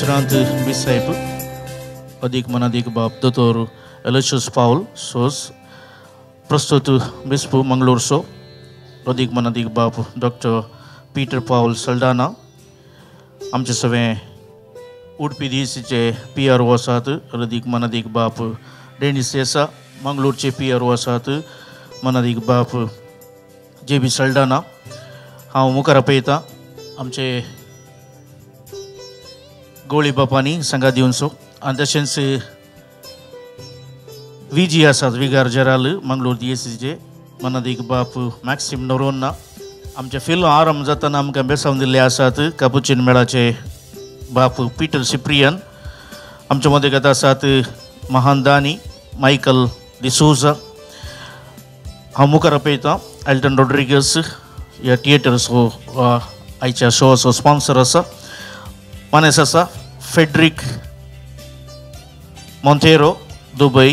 विश्रांत बिसाइब अधिक मनाधिक बाप दोतोर एलोशियस पाउल सोस प्रस्तुत बिस्पु मंगलोर सो अधिक मनाधिक बाप डॉक्टर पीटर पाउल सल्डाना आमचे सगळे उडपी डीसीचे PRO आसात अधिक मनाधिक बाप डेनिस येसा मंगलोरचे PRO आसात मनाधिक बाप JB सल्डाना हांव मुखार आपयता आमचे गोळी बापानी सांगा दिवन सो आनी तशेंच VG आसात विगार जराल मंगलोर DCचे मनाधिक बाप मॅक्सिम नोरोन्ना आमचे फिल्म आरंभ जाताना आमकां बेसावन दिल्ले आसात कापुचीन मेळाचे बाप पीटर सिप्रियन आमचे मदें घेता आसात महान दानी मायकल डिसोजा हांव मुखार आपयता एल्टन रॉड्रिगस ह्या थिएटर्स आयच्या शोचो स्पॉन्सर आसा मानेस आसा फेड्रिक मॉन्टेरो दुबय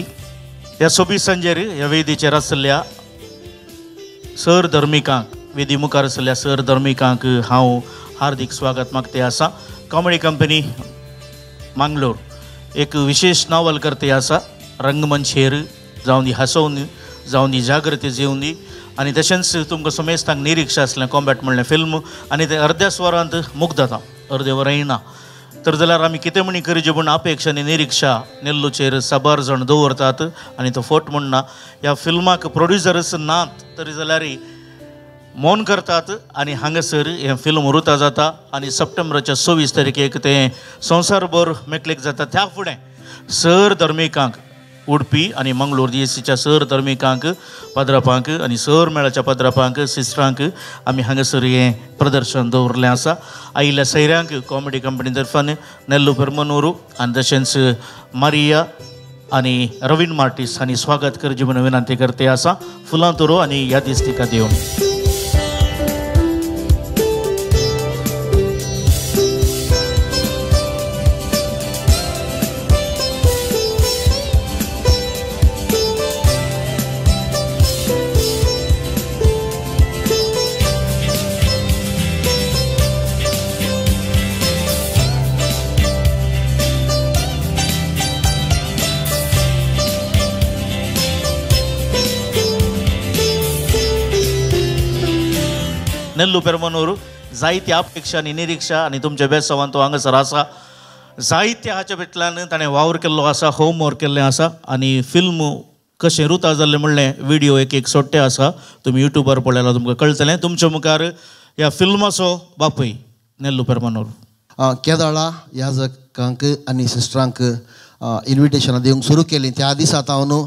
ह्या सोबी संजेर ह्या वेदीचेर आसलेल्या सर धर्मिकांक वेदी मुखार आसलेल्या सर धर्मिकांक हांव हार्दिक स्वागत मागते आसा कॉमेडी कंपनी मंगलोर एक विशेष नावल करते आसा रंगमंचेर जावन दी हांसोवन जावन दी जागृती जेवन दी आनी तशेंच तुमकां समेस्तांक निरीक्षा आसलें कॉम्बॅट म्हणलें फिल्म आनी ते अर्द्या स्वरांत मुक्त जाता अर्दे वर येना तर जाल्यार आमी कितें म्हणी करचें म्हूण अपेक्षा आनी निरीक्षा नेल्लूचेर साबार जाण दवरतात आनी तो फोट म्हणना ह्या फिल्माक प्रोड्युसर्स नात तरी जाल्यार मौन करतात आनी हांगासर हें फिल्म उरुता जाता आनी सप्टेंबराच्या 26 तारखेक तें संवसारभर मेकळीक जाता त्या फुडें सर धर्मिकांक उडपी आनी मंगलोर DCच्या सर धर्मिकांक पदरापांक आनी सर मेळाच्या पदरापांक सिस्टरांक आमी हांगासर हें प्रदर्शन दवरलें आसा आयिल्ल्या सयऱ्यांक कॉमेडी कंपनी तर्फान नेल्लू पेरमनूरू आनी तशेंच मारिया आनी रवीन मार्टीस हांणी स्वागत करचें म्हणून विनंती करते आसा फुलां तुरो आनी ह्या दिसतिका दिवन नेल्लू पेरमनूर जायत्या अपेक्षा आनी निरीक्षा आनी तुमच्या बेसवान तो हांगासर आसा जायत्या हाच्या भितरल्यान ताणें वावर केल्लो आसा होमवर्क केल्लें आसा आनी फिल्म कशें रुता जाल्लें म्हणलें व्हिडिओ एक सोडटे आसा तुमी युट्यूबार पळयल्यार तुमकां कळटलें तुमच्या मुखार ह्या फिल्माचो बापूय नेल्लू पेरमनूर केदाळा याजकांक आनी सिस्टरांक इन्विटेशनां दिवंक सुरू केलीं त्या दिसा हांव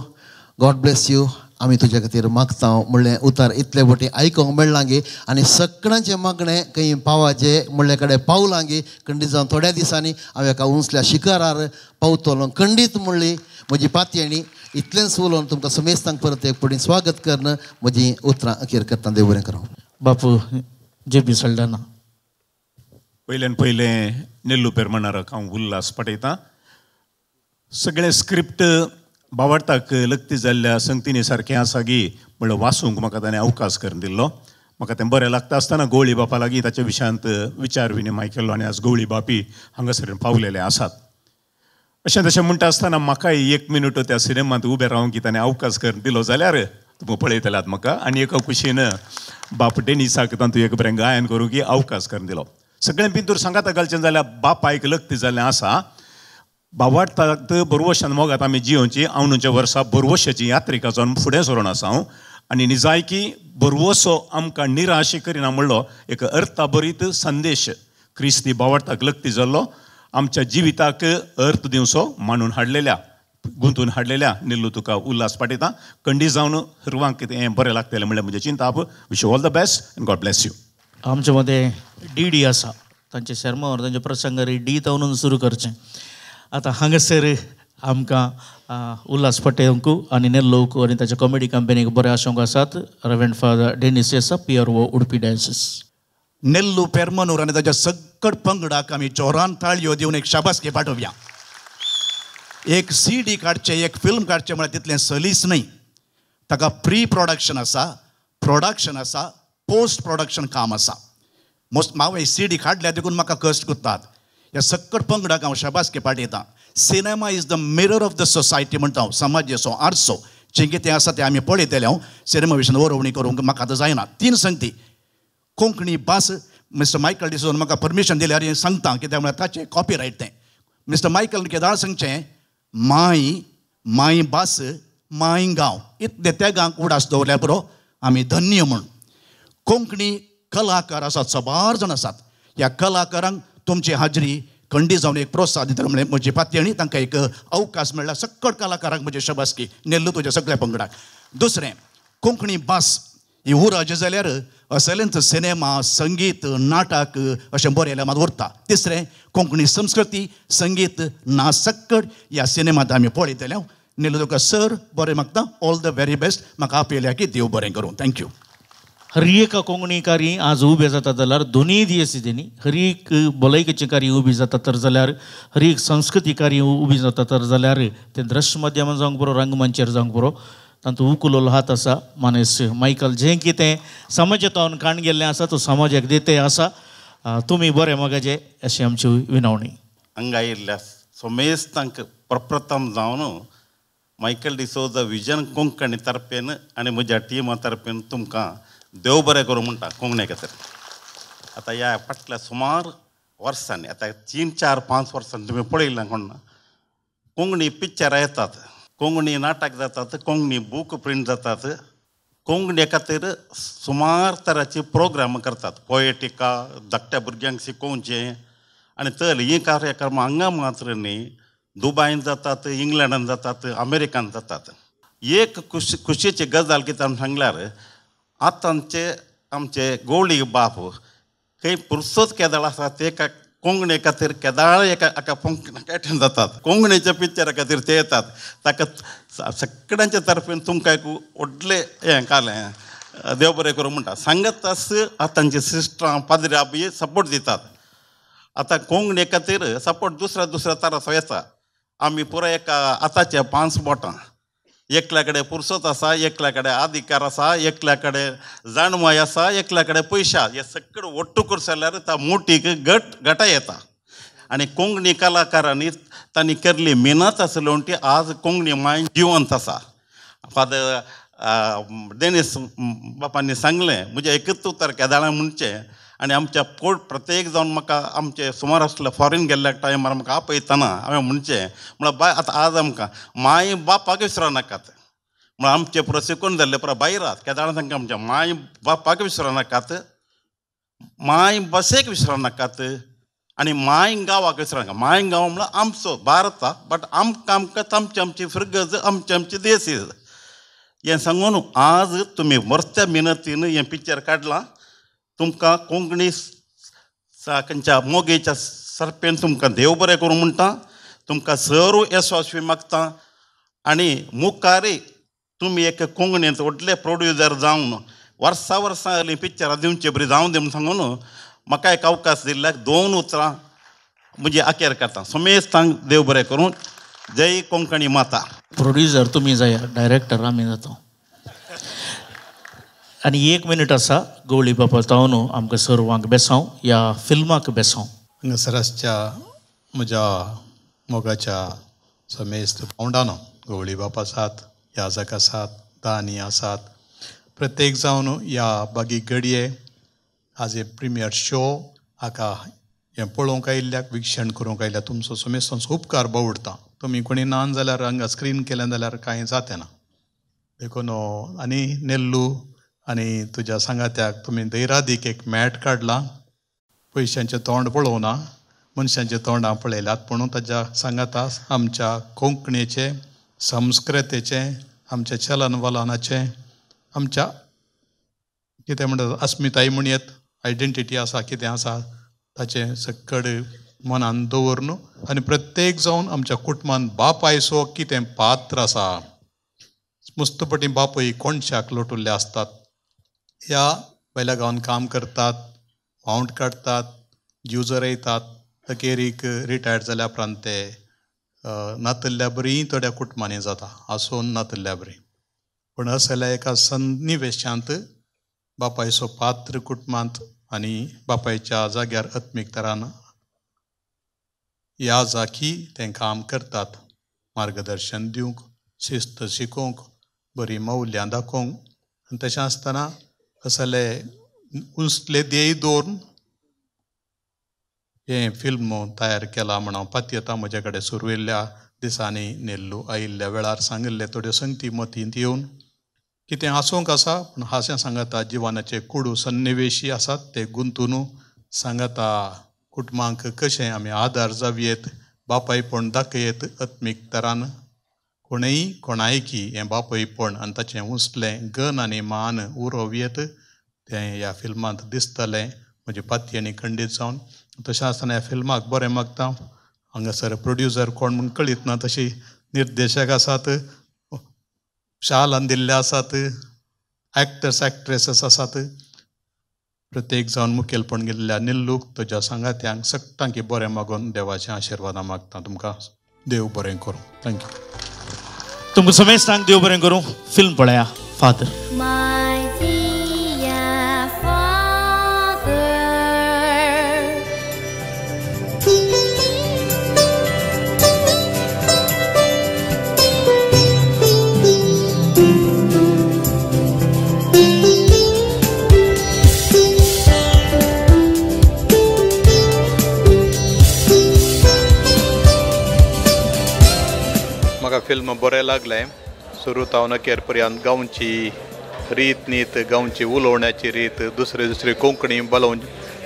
गॉड ब्लेस यू आमी तुजे खातीर मागता म्हणलें उतार इतले बोटी आयकोंक मेळ्ळां गे आनी सगळ्यांचें मागणें खंय पावाचें म्हणले कडेन पावलां गे खंडीत जावन थोड्या दिसांनी हांव एका उंचल्या शिखरार पावतलो खंडीत म्हणली म्हजी पातयेणी इतलेंच उलोवन तुमकां समेस्तांक परत एक फुडें स्वागत करन म्हजी उतरां अखेर करता देव बरें करूं बापू JB सल्डाना पयल्यान पयलें नेल्लू पेरमनाराक हांव उल्हास पटयतां सगळें स्क्रिप्ट बावडताक लक्ती जाल्ल्या संगतीनी सारकें आसा गी म्हणल्यार वाचूंक म्हाका ताणें अवकाश करून दिल्लो म्हाका तें बरें लागता आसतना गवळी बापा लागीं ताच्या विशयांत विचार विनिमय केल्लो आनी आज गवळी बापी हांगासर पावलेले आसात अशें तशें म्हणटा आसतना म्हाकाय 1 मिनट त्या सिनेमांत उबें रावंक ताणें अवकाश करून दिलो जाल्यार तुमी पळयतल्यात म्हाका आनी एका कुशीन बाप डेनिसाक तातूंत एक बरें गायन करूंक अवकाश करून दिलो सगळें भितर सांगाता घालचें जाल्यार बापायक लक्ती जाल्लें आसा बावाडतात बरवशान मोगात आमी जियोवची आवणूच्या वर्सा बरवशाची यात्रिका जावन फुडें सरोन आसा हांव आनी निजायकी बरवसो आमकां निराश करिना म्हणलो एक अर्थाभरीत संदेश क्रिस्ती बावाडताक लक्ती जाल्लो आमच्या जिविताक अर्थ दिवचो मांडून हाडलेल्या गुंतून हाडलेल्या नेल्लू तुका उल्हास पाटयता खंडी जावन हरवांक हें बरें लागतलें म्हणल्यार म्हजें चिंता wish all the best end God bless you आमचे मदें DD आसा तांचे शर्मावर तांचे प्रसंगार डी तावनून सुरू करचें आतां हांगासर आमकां उल्हास पटेलकू आनी नेल्लोकू आनी ताच्या कॉमेडी कंपनीक बरें आसोंक आसात रेव्हरंड फादर डेनिस येसा PRO उडपी डायसिस नेल्लू पेरमनूर आनी ताच्या सगळ पंगडाक आमी जोरान ताळयो दिवन एक शाबासकी पाठोवया एक CD काडचें एक फिल्म काडचें म्हळ्यार तितलें सलीस न्हय ताका प्री प्रोडक्शन आसा पोस्ट प्रोडक्शन काम आसा हांव CD काडल्या देखून म्हाका कश्ट कोत्तात ह्या सक्कट पंगडाक हांव शाबासकी पाठयतां. Cinema is the mirror of the society म्हणटा हांव. समाज असो आर्ट्सो जें कितें आसा तें आमी पळयतले. हांव सिनेमा विशीं वरवणी करूंक म्हाका आतां जायना. 3 संगती कोंकणी भास मिस्टर मायकल डिसोन म्हाका परमिशन दिल्यार हें सांगता, कित्याक म्हळ्यार ताचें कॉपीरायट तें. मिस्टर मायकल केदार सांगचें माय भास माय गांव इतले त्या गांवांक उडास दवरल्या पुरो आमी धन्य म्हूण. कोंकणी कलाकार आसात, सबार जाण आसात. ह्या कलाकारांक तुमची हाजरी खंडी जावन एक प्रोत्साहन दिता म्हणजे म्हजी पातयणी तांकां एक अवकाश मेळ्ळा. सक्कट कलाकारांक म्हजी शबासकी. नेल्लू तुज्या सगळ्या पंगडाक. दुसरें, कोंकणी भास ही उरज जाल्यार असलेंच सिनेमा, संगीत, नाटक अशें बरें जाल्यार मात उरता. तिसरें, कोंकणी संस्कृती, संगीत, नाच सक्कट ह्या सिनेमांत आमी पळयतले. नेल्लू तुका सर बरें मागता. All the very best. म्हाका आपयल्या की देव बरें करूं. थँक्यू. हर एक कोंकणीकारी आज उबे जाता जाल्यार दोनूय दिवस तेणी हर एक भलायकेची कार्य उबी जाता तर जाल्यार हर एक संस्कृती कार्य उबी जाता तर जाल्यार तें दृश्य माध्यमान जावंक बरो, रंगमंचार जावंक बरो, तातूंत उखलोलो हात आसा. मानेस मायकल जें कितें समाजांत काण गेल्लें आसा तो समाजाक दिते आसा. तुमी बरें मोगाचे अशी आमची विनवणी. हांगा सोमेस्तांक प्रप्रथम जावन मायकल डिसोजा विजन कोंकणी तर्फेन आनी म्हज्या टिमा तर्फेन तुमकां देव बरें करूं म्हणटा कोंकणी खातीर. आतां ह्या फाटल्या सुमार वर्सांनी आतां 3-4-5 वर्सांनी तुमी पळयलां कोणा कोंकणी पिक्चरां येतात, कोंकणी नाटक जातात, कोंकणी बूक प्रिंट जातात. कोंकणी खातीर सुमार तरांची प्रोग्राम करतात. पोएटिका, धाकट्या भुरग्यांक शिकोवचें आनी तर हीं कार्यक्रमां हांगा मात्र न्ही दुबयन जातात, इंग्लंडान जातात, अमेरिकान जातात. एक खुशेची गजाल कितें सांगल्यार आतांचे आमचे गवळी बाप खंय पुरसोत केदाळ आसा ते कोंकणी खातीर केदाळ एका पंक्तीन जातात. कोंकणीच्या पिक्चरा खातीर ते येतात. ताका सगळ्यांच्या तर्फेन तुमकां एक व्हडलें हें कालें देव बरें करूं म्हणटा. सांगत आतांची सिस्टरां पाद्र्यां बी सपोर्ट दितात. आतां कोंकणी खातीर सपोर्ट दुसऱ्या तराचो येता. आमी पुराय एका आतांच्या 5 बोटां, एकल्या कडेन पुरसोत आसा, एकल्या कडेन अधिकार आसा, एकल्या कडेन जाणवाय आसा, एकल्या कडेन पयशे. हे सगळें वट्टू करसल्यार त्या मोठीक गटां येता. आनी कोंकणी कलाकारांनी तांणी केल्ली मेहनत आसली आज कोंकणी माय जिवंत आसा. फादर डेनिस बापांनी सांगलें म्हजें एकच उतर केदाळां म्हणचें. आनी आमच्या प्रत्येक जावन म्हाका आमचे सुमार आसले फॉरेन गेल्ल्या टायमार म्हाका आपयतना हांवें म्हणचें म्हळ्यार बाय आतां आज आमकां माय बापाक विसरो नाकात. म्हळ्यार आमचे पुरो शिकून जाल्ले पुरो भायरात केदारां तांकां आमच्या माय बापाक विसरो नाकात, माय बसेक विसरो नाकात आनी माय गांवाक विसरो नाका. माय गांव म्हळ्यार आमचो भारत, बट आमकां आमची फिरगज, आमची देश. हें सांगून आज तुमी वर्त्या मेहनतीन हें पिक्चर काडलां. तुमकां कोंकणी खंयच्या मोगेच्या सर्पेन तुमकां देव बरें करूं म्हणटा. तुमकां सर्व येसवासवी मागता. आनी मुखारय तुमी एक कोंकणींत व्हडले प्रोड्युसर जावन वर्सां पिक्चरां दिवचे बरी जावं दी म्हूण सांगून म्हाका एक अवकाश दिल्ल्याक 2 उतरां म्हजी आखेर करता. सोमेस्तांक देव बरें करूं. जय कोंकणी माता. प्रोड्युसर तुमी जाया, डायरेक्टर आमी जाता. आनी 1 मिनीट आसा गवळी बापा तावन आमकां सर्वांक बेसांव ह्या फिल्माक बेसांव. हांगासराच्या म्हज्या मोगाच्या समेस्त पावंडानो गवळी बाप आसात, याजक आसात, दानी आसात. प्रत्येक जावन ह्या बागी घडये आज हे प्रिमियर शो हाका हें पळोवंक आयिल्ल्याक, विक्षण करूंक आयिल्ल्याक तुमचो समेस्तांचो उपकार बावडटा. तुमी कोणी नान जाल्यार हांगा स्क्रीन केलें जाल्यार कांय जाता ना देखून. आनी नेल्लू आनी तुज्या सांगात्याक तुमी दैरादीक एक मॅट काडलां. पयशांचें तोंड पळोवना, मनशांचें तोंडां पळयल्यात. पूण ताज्या सांगाता आमच्या कोंकणीचें, संस्कृतेचें, आमच्या चलन वलनाचें, आमच्या कितें म्हणटा अस्मिताय म्हणयत, आयडेंटिटी आसा, कितें आसा ताचें सकड मनान दवरून आनी प्रत्येक जावन आमच्या कुटुंबान बापायचो कितें पात्र आसा. मुस्तपटी बापूय कोणशाक लोटुल्ले आसतात. ह्या बैल्या गांवांत काम करतात, वावंट काडतात, जुजर येतात, अखेरीक रिटायर्ड जाल्या उपरांत ते नातल्ल्या बरी थोड्या कुटुंबांनी जाता, आसून नातल्ल्या बरी. पूण असल्या एका सन्निवेशांत बापायचो पात्र कुटुंबांत आनी बापायच्या जाग्यार आत्मीक तरान ह्या जागी ते काम करतात मार्गदर्शन दिवंक शिस्त शिकोवंक बरी मौल्यां दाखोवंक आनी तशें आसतना असले उसले ध्येय दवरून हे फिल्म तयार केला म्हण हांव पातयेता. म्हजे कडेन सुरविल्ल्या दिसांनी नेल्लू आयिल्ल्या वेळार सांगिल्ले थोड्यो संगती मतींत येवन कितें हांसोवंक आसा पूण हांसें सांगता जिवनाचे कोडू सन्निवेशी आसात ते गुंतून सांगता कुटुंबांक कशें आमी आदार जावयेत बापायपण दाखयत आत्मीक तरान कोणायकी हें बापायपण आनी ताचें उसलें गन आनी मान उरोवयेत तें ह्या फिल्मांत दिसतलें म्हजे पातयेनी खंडीत जावन. तशें आसतना ह्या फिल्माक बरें मागता. हांगासर प्रोड्युसर कोण म्हूण कळीत ना तशी निर्देशक आसात, शालान दिल्ले आसात, एक्टर्स एक्ट्रेसीस आसात. प्रत्येक जावन मुखेलपण गेल्ल्या निल्लूक तुज्या सांगात्यांक सगळ्यांक बरें मागून देवाचें आशिर्वाद मागता. तुमकां देव बरें करूं. थँक्यू. तुमकां समेस्तांक देव बरें करूं. फिल्म पळया फादर. म्हाका फिल्म बरें लागलें. सुरू तावन अखेर पर्यंत गांवची रीत नीत, गांवची उलोवण्याची रीत, दुसरी कोंकणी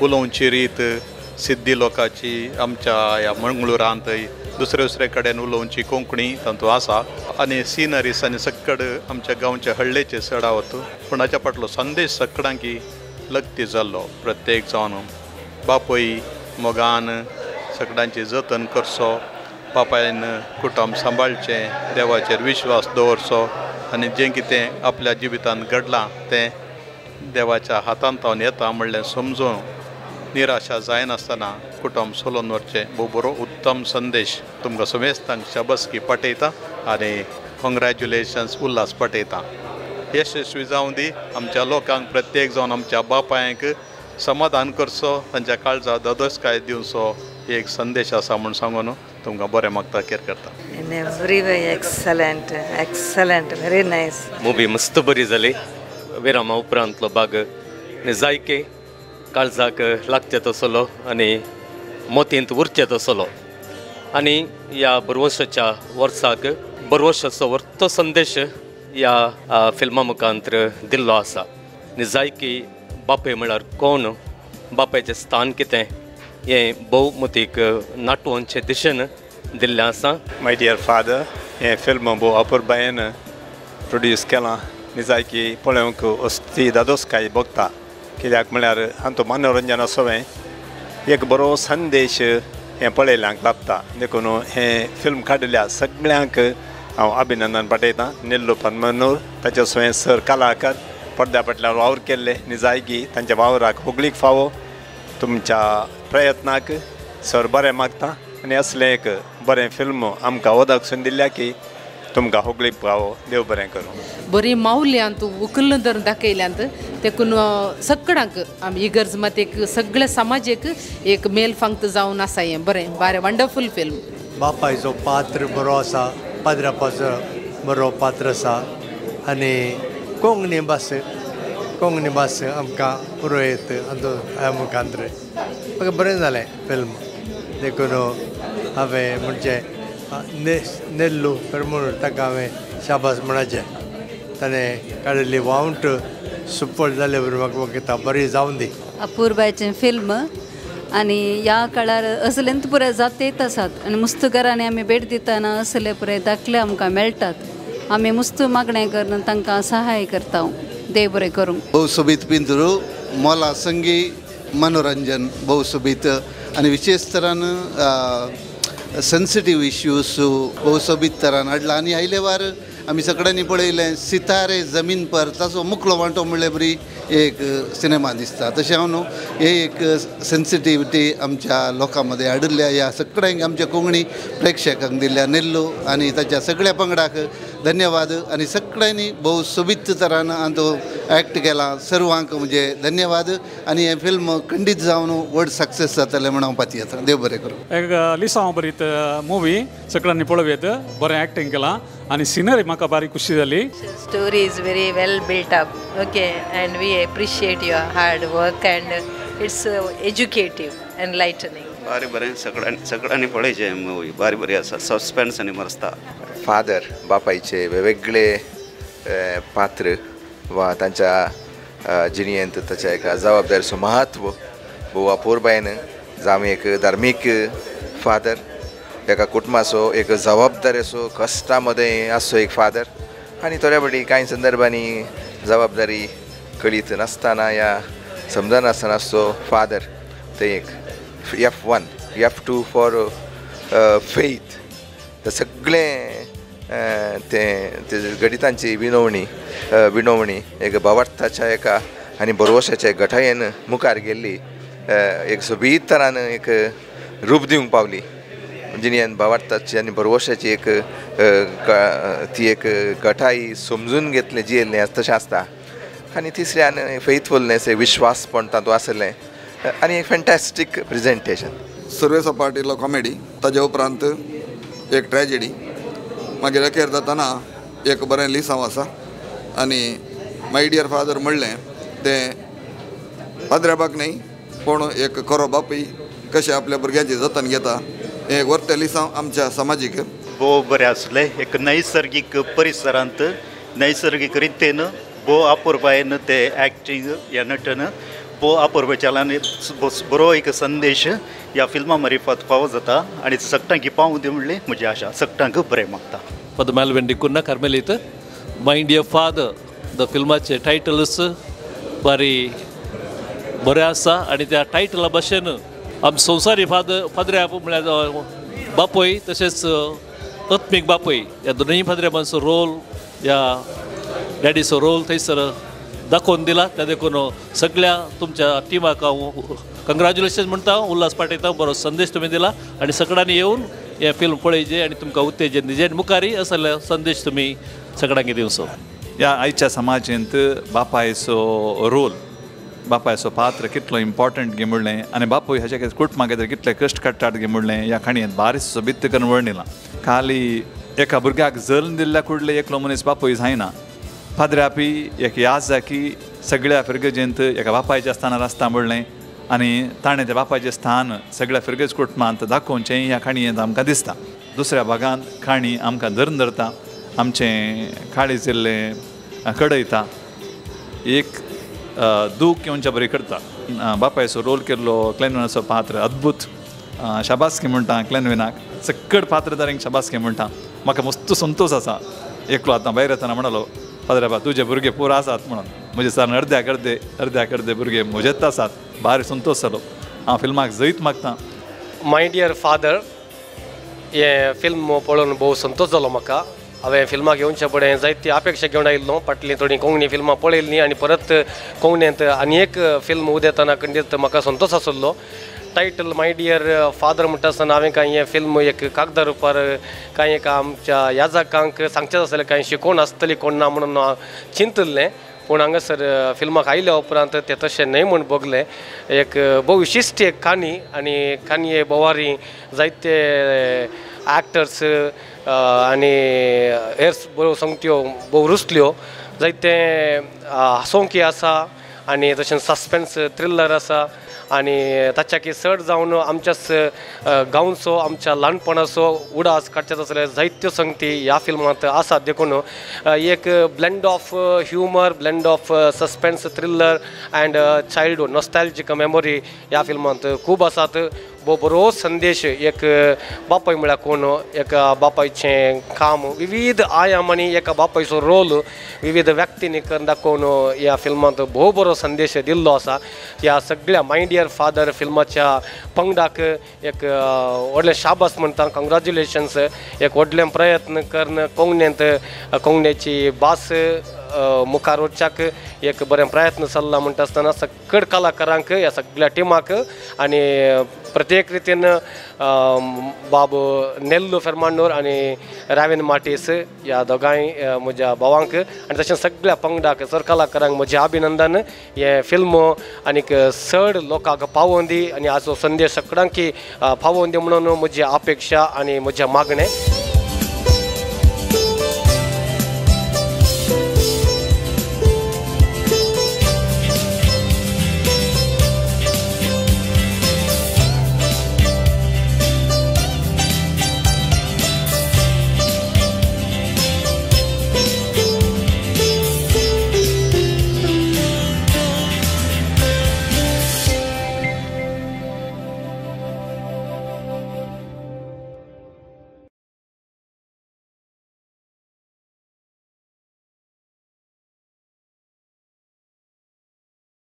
उलोवची रीत, सिद्धी लोकांची आमच्या ह्या मंगळुरांत दुसरे कडेन उलोवची कोंकणी तातूंत आसा. आनी सिनरीस आनी सक्कड आमच्या गांवचे हळ्ळेचे चडावत. पूण हाच्या फाटलो संदेश सगळ्यांक लग्ती जाल्लो. प्रत्येक जावन बापय मोगान सगळ्यांची जतन करचो, बापायन कुटुंब सांबाळचें, देवाचेर विश्वास दवरचो आनी जें कितें आपल्या जिवितांत घडलां तें देवाच्या हातांत तावन येता म्हणलें समजून निराशा जायनासतना कुटुंब सोलोवन व्हरचें. बरो उत्तम संदेश तुमकां समेस्तांक शाबासकी पाठयता आनी कॉंग्रॅच्युलेशन्स उल्हास पाठयता. यशस्वी जावं दी. आमच्या लोकांक प्रत्येक जावन आमच्या बापायक समाधान करचो, तांच्या काळजा दोदोसकाय दिवचो एक संदेश आसा म्हूण सांगून तुमकां बरें मागता. केर करता. In every way excellent very nice. Movie मस्त बरी जाली. विरामा उपरांतलो भाग जायके काळजाक लागचे तसलो आनी मोतींत उरचे तसलो आनी ह्या बरवर्साच्या वर्साक बरवर्साचो वर्तो संदेश ह्या फिल्मा मुखांतर दिल्लो आसा. जायकी बापय म्हळ्यार कोण, बापायचें स्थान कितें हें भोवमतीक नाटोवचे दिशेन दिल्लें आसा. माय डियर फादर, हें फिल्म भोव अपुरबायेन प्रोड्यूस केलां. जायकी पळोवंक अस्ती दादोसकाय भोगता. कित्याक म्हळ्यार हातूंत मनोरंजन असोवें एक बरो संदेश हें पळयल्यांक लाभता. देखून हें फिल्म काडिल्ल्या सगळ्यांक हांव अभिनंदन पाठयतां. नेल्लू परमनूर ताचे स्वयं सर कलाकार पडद्या फाटल्यान वावर केल्ले जायकी तांच्या वावराक होगलीक फावो. तुमच्या प्रयत्नाक सर बरें मागता आनी असलें एक बरें फिल्म आमकां वदकसून दिल्या की तुमकां होगलीक फावो. देव बरें करूं. बरी मावल्यांत उखलून धरून दाखयल्यांत देखून सगळ्यांक आमी इगर्ज मातेक सगळे समाजेक एक मेल फांक्त जावन आसा. हें बरें वंडरफूल फिल्म. बापायचो पात्र बरो आसा, पाद्रापाचो बरो पात्र आसा आनी कोंकणी भास आमकां पुरोयत ह्या मुखांतर. म्हाका बरें जालें फिल्म. देखून हांवें म्हणजे नेल्लू परमनूर ताका हांवें शाबास म्हणचें. ताणें काडिल्ली वावंट सुपर जाले बरें म्हाका दिसता बरी जावन दी. अपूर्बायेचें फिल्म आनी ह्या काळार असलेंत पुराय जात येत आसात आनी मुस्तकारांनी आमी भेट दितना असले पुराय दाखले आमकां मेळटात. आमी मुस्त मागणें करून तांकां सहाय करता. देव बरें करूं. भोव सोबीत पिंतूर मोला संगी मनोरंजन भोव सोबीत आनी विशेश तरान सेन्सिटीव इश्यूज भोव सोबीत तरान हाडला. आनी आयले वार आमी सगळ्यांनी पळयलें सितारे जमीन पर ताचो मुखलो वांटो म्हणल्यार बरी एक सिनेमा दिसता. तशें हांव न्हू हे एक सेन्सिटिविटी आमच्या लोकां मदें हाडिल्ल्या ह्या सगळ्यांक आमच्या कोंकणी प्रेक्षकांक दिल्ल्या नेल्लू आनी ताच्या सगळ्या पंगडाक धन्यवाद आणि सगळ्यांनी भोव सोबीत तरान तो ॲक्ट केला सर्वांक म्हणजे धन्यवाद आणि हे फिल्म खंडीत जावन व्हड सक्सेस जातले म्हणून हांव पाती येता देव बरें करूं एक लिसांव बरीत मुवी सगळ्यांनी पळोवयात बरें ॲक्टिंग केलां आणि सिनरी म्हाका बारी खुशी जाली Story is very well built up, okay, and we appreciate your hard work and it's educative, enlightening. बारी बरें सगळ्यांनी पळयचें मुवी बारी बरी आसा सस्पेन्स आनी मरता फादर बापायचे वेगवेगळे पात्र वा तांच्या जिणेंत ताच्या एका जबाबदारीचो महत्व भोव अपूर्बायेन जावं एक धार्मीक फादर एका कुटुंबाचो एक जबाबदारेचो कश्टा मदें आसचो एक फादर आनी थोड्या फावटी कांय संदर्भांनी जबाबदारी कळीत नासतना या समजनासतनाचो फादर ते एक F1 F2 फॉर फेथ ते सगळें ते गणितांची विनोवणी एक भावार्थाच्या एका आनी बरोवशाच्या घटायेन मुखार गेल्ली एक सोबीत तरान एक रूप दिवंक पावली जिणेन भावार्थाची आनी बरोवशाची एक ती एक घटाई समजून घेतलें जियेल्लें तशें आसता आनी तिसऱ्यान फेथफुलनेस विश्वासपण तातूंत आसलें आनी एक फॅन्टॅस्टीक प्रेजेंटेशन सर्वे सपाटीलो कॉमेडी ताजे उपरांत एक ट्रॅजेडी मागीर अखेर जाताना एक बरें लिसांव आसा आनी माय डियर फादर म्हणलें तें पाद्र्याबाक न्ही पूण एक खरो बापूय कशें आपल्या भुरग्याची जतन घेता हें व्हरतें लिसांव आमच्या समाजीक भोव बरें आसलें एक नैसर्गीक परिसरांत नैसर्गीक रितीन भोव अपुर्बायेन ते एक्टींग ह्या नटन भोव अपुर्बाच्यान बरो एक संदेश ह्या फिल्मा मार्फत फावो जाता आनी सगळ्यांक पावूं दी म्हणली म्हजी आशा सगळ्यांक बरें मागता पद्माल वेंडिकुन्ना कार्मेलीत माय डियर फादर द फिल्माचे टायटल्स बरें आसा आनी त्या टायटला भाशेन आम संवसारी फादऱ्या म्हळ्यार बापूय तशेंच आत्मीक बापूय ह्या दोनूय फादऱ्याचो रोल ह्या डॅडीचो रोल थंयसर दाखोवन दिला त्या देखून सगळ्या तुमच्या टिमाक हांव कंग्रॅच्युलेशन म्हणटा उल्हास पाठयता बरो संदेश तुमी दिला आनी सगळ्यांनी येवन हे फिल्म पळयचे आनी तुमकां उत्तेजन दिजे आनी मुखारी असले संदेश तुमी सगळ्यांक दिवचो ह्या आयच्या समाजांत बापायचो रोल बापायचो पात्र कितलो इम्पॉर्टंट गे म्हणलें आनी बापूय हाचे कुटुंबाक कितले कश्ट काडटात गे म्हणलें ह्या खाणयेंत बारीक सोबीत करून वर्णिलां खाली एका भुरग्याक जल्म दिल्ल्या कुडले एकलो मनीस बापूय जायना फादऱ्यापी एक याद जा की सगळ्या फिरगजेंत एका बापायच्या स्थानार आसता म्हणलें आनी ताणें त्या बापायचें स्थान सगळ्या फिरगज कुटुंबांत दाखोवचें ह्या खाणयेंत आमकां दिसता दुसऱ्या भागांत खाणी आमकां धरून धरता आमचें काळी जिल्लें कडयता एक दूख येवच्या बरी करता बापायचो रोल केल्लो क्लेनविनाचो पात्र अद्भुत शाबासकी म्हणटा क्लेनविनाक सकड पात्रधारींक शाबासकी म्हणटा म्हाका मस्त संतोश आसा एकलो आतां भायर येतना म्हणलो फादराबा तुजे भुरगे पुरो आसात म्हणून म्हजे सान अर्द्याक अर्दे भुरगे म्हजेच आसात भारी संतोश जालो हांव फिल्माक जैत मागता माय डियर फादर हे फिल्म पळोवन भोव संतोश जालो म्हाका हांवें फिल्माक येवचे फुडें जायती अपेक्षा घेवन आयिल्लो फाटलीं थोडीं कोंकणी फिल्मां पळयल्लीं आनी परत कोंकणींत आनी एक फिल्म उदेताना खंडीत म्हाका संतोश आसलो टायटल माय डियर फादर म्हणटा आसतना हांवें कांय हें फिल्म एक कागदा रुपार कांय एक आमच्या याजकांक सांगचें आसलें कांय शिकोवन आसतली कोण ना म्हणून चिंतल्लें पूण हांगासर फिल्माक आयल्या उपरांत तें तशें न्हय म्हूण बगलें एक भोव विशिश्ट एक काणी आनी काणये बोवारी जायते एक्टर्स आनी हेर बऱ्यो संगत्यो भोव रुसल्यो जायते हांसोवंकी आसा आनी तशेंच सस्पेन्स थ्रिलर आसा आनी ताच्याकी चड जावन आमच्याच गांवचो आमच्या ल्हानपणाचो उडास काडचेच आसले जायत्यो संगती ह्या फिल्मांत आसात देखून एक blend of humour blend of suspense thriller and childhood nostalgic memory ह्या फिल्मांत खूब आसात बरो संदेश एक बापाय म्हळ्यार कोण एका बापायचें काम विविध आयामांनी एका बापायचो रोल विविध व्यक्तींनी करून दाखोवन ह्या फिल्मांत भोव बरो संदेश दिल्लो आसा ह्या सगळ्या माय डियर फादर फिल्माच्या पंगडाक एक व्हडलें शाबास म्हणटा कंग्रॅच्युलेशन्स एक व्हडलें प्रयत्न करून कोंकणींत कोंकणीची भास मुखार वचच्याक एक बरें प्रयत्न चल्ला म्हणटा आसतना सकड कलाकारांक ह्या सगळ्या टिमाक आनी प्रत्येक रितीन बाब नेल्लू फेर्मांडोर आनी राविन मार्टीस ह्या दोगांय म्हज्या भावांक आनी तशेंच सगळ्या पंगडाक सर कलाकारांक म्हजें अभिनंदन. हे फिल्म आनीक चड लोकांक पावोवन दी आनी हाचो संदेश सगळ्यांक पावोवन दी म्हणून म्हजी अपेक्षा आनी म्हजें मागणें.